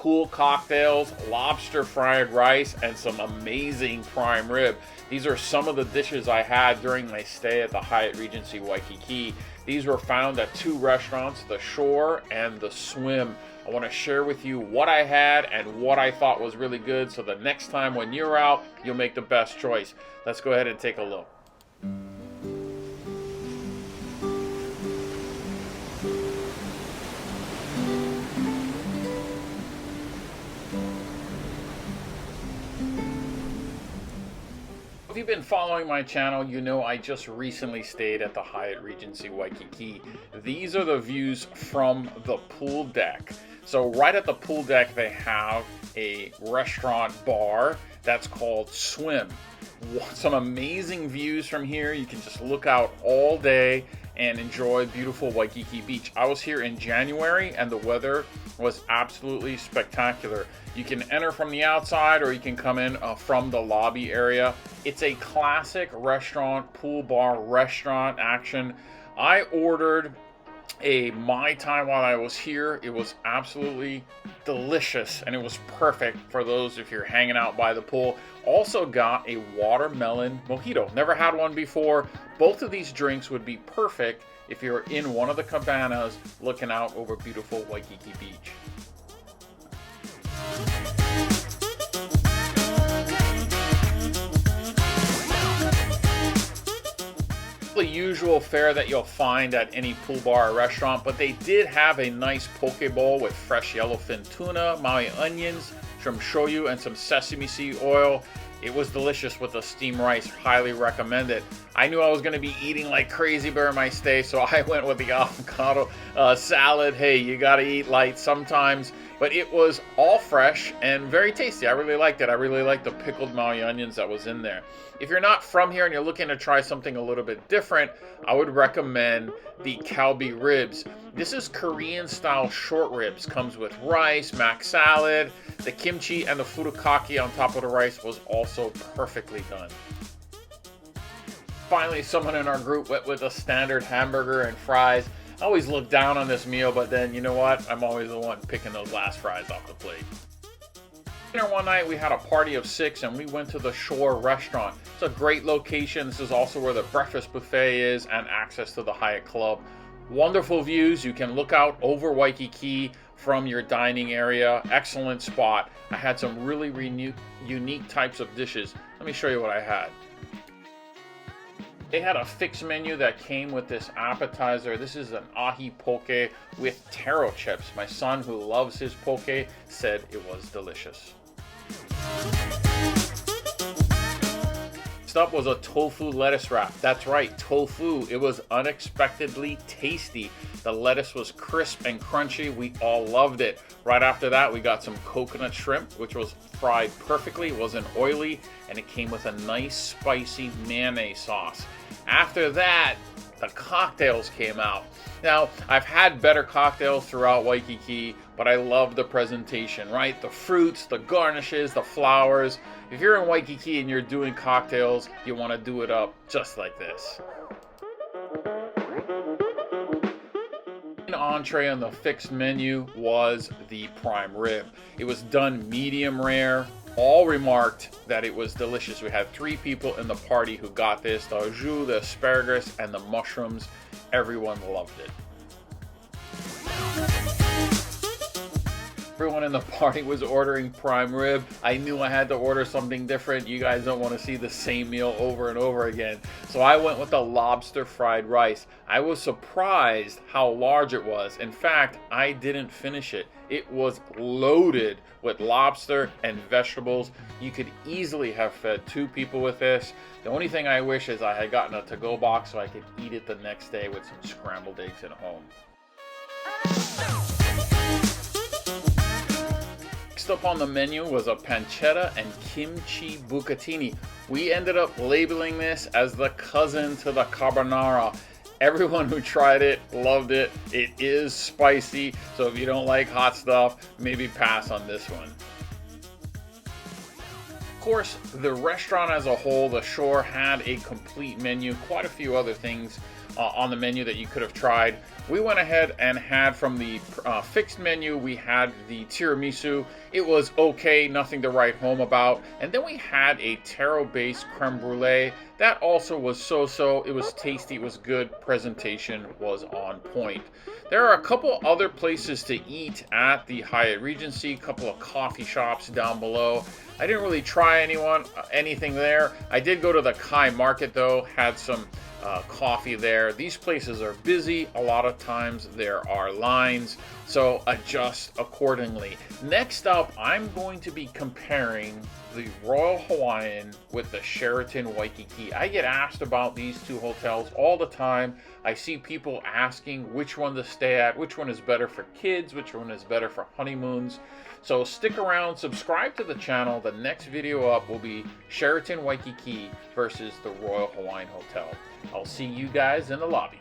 cool cocktails, lobster fried rice, and some amazing prime rib. These are some of the dishes I had during my stay at the Hyatt Regency Waikiki. These were found at two restaurants, the SHOR and the Swim. I want to share with you what I had and what I thought was really good, so the next time when you're out, you'll make the best choice. Let's go ahead and take a look. If you've been following my channel, you know I just recently stayed at the Hyatt Regency Waikiki. These are the views from the pool deck. So right at the pool deck, they have a restaurant bar that's called Swim. Some amazing views from here. You can just look out all day and enjoy beautiful Waikiki Beach. I was here in January and the weather was absolutely spectacular. You can enter from the outside or you can come in from the lobby area. It's a classic restaurant, pool bar, restaurant action. I ordered a Mai Tai while I was here. It was absolutely delicious and it was perfect for those if you're hanging out by the pool. Also got a watermelon mojito. Never had one before. Both of these drinks would be perfect if you're in one of the cabanas looking out over beautiful Waikiki Beach. The usual fare that you'll find at any pool bar or restaurant, but they did have a nice poke bowl with fresh yellowfin tuna, Maui onions, shrimp shoyu, and some sesame seed oil. It was delicious with the steamed rice. Highly recommend it. I knew I was going to be eating like crazy during my stay, so I went with the avocado salad. Hey, you got to eat light sometimes, but it was all fresh and very tasty. I really liked it. I really liked the pickled Maui onions that was in there. If you're not from here and you're looking to try something a little bit different, I would recommend the kalbi ribs. This is Korean style short ribs. Comes with rice, mac salad, the kimchi, and the furikake on top of the rice was also perfectly done. Finally, someone in our group went with a standard hamburger and fries. I always look down on this meal, but then you know what? I'm always the one picking those last fries off the plate. Dinner one night, we had a party of 6 and we went to the SHOR restaurant. It's a great location. This is also where the breakfast buffet is and access to the Hyatt Club. Wonderful views. You can look out over Waikiki from your dining area. Excellent spot. I had some really unique types of dishes. Let me show you what I had. They had a fixed menu that came with this appetizer. This is an ahi poke with taro chips. My son, who loves his poke, said it was delicious. Next up was a tofu lettuce wrap. That's right, tofu. It was unexpectedly tasty. The lettuce was crisp and crunchy. We all loved it. Right after that, we got some coconut shrimp, which was fried perfectly. It wasn't oily, and it came with a nice spicy mayonnaise sauce. After that, the cocktails came out. Now, I've had better cocktails throughout Waikiki, but I love the presentation, right? The fruits, the garnishes, the flowers. If you're in Waikiki and you're doing cocktails, you want to do it up just like this. An entree on the fixed menu was the prime rib. It was done medium rare. All remarked that it was delicious. We had 3 people in the party who got this: the au jus, the asparagus, and the mushrooms. Everyone loved it. Everyone in the party was ordering prime rib. I knew I had to order something different. You guys don't want to see the same meal over and over again. So I went with the lobster fried rice. I was surprised how large it was. In fact, I didn't finish it. It was loaded with lobster and vegetables. You could easily have fed 2 people with this. The only thing I wish is I had gotten a to-go box so I could eat it the next day with some scrambled eggs at home. Next up on the menu was a pancetta and kimchi bucatini. We ended up labeling this as the cousin to the carbonara. Everyone who tried it loved it. It is spicy, so if you don't like hot stuff, maybe pass on this one. Of course, the restaurant as a whole, the SHOR, had a complete menu, quite a few other things on the menu that you could have tried. we went ahead and had from the fixed menu, we had the tiramisu. It was okay, nothing to write home about. And then we had a taro-based creme brulee. That also was so-so. It was tasty, it was good, presentation was on point. There are a couple other places to eat at the Hyatt Regency, a couple of coffee shops down below. I didn't really try anything there. I did go to the Kai Market though, had some coffee there. These places are busy. A lot of times there are lines, so adjust accordingly. Next up, I'm going to be comparing the Royal Hawaiian with the Sheraton Waikiki. I get asked about these two hotels all the time. I see people asking which one to stay at, which one is better for kids, which one is better for honeymoons. So stick around, subscribe to the channel. The next video up will be Sheraton Waikiki versus the Royal Hawaiian Hotel. I'll see you guys in the lobby.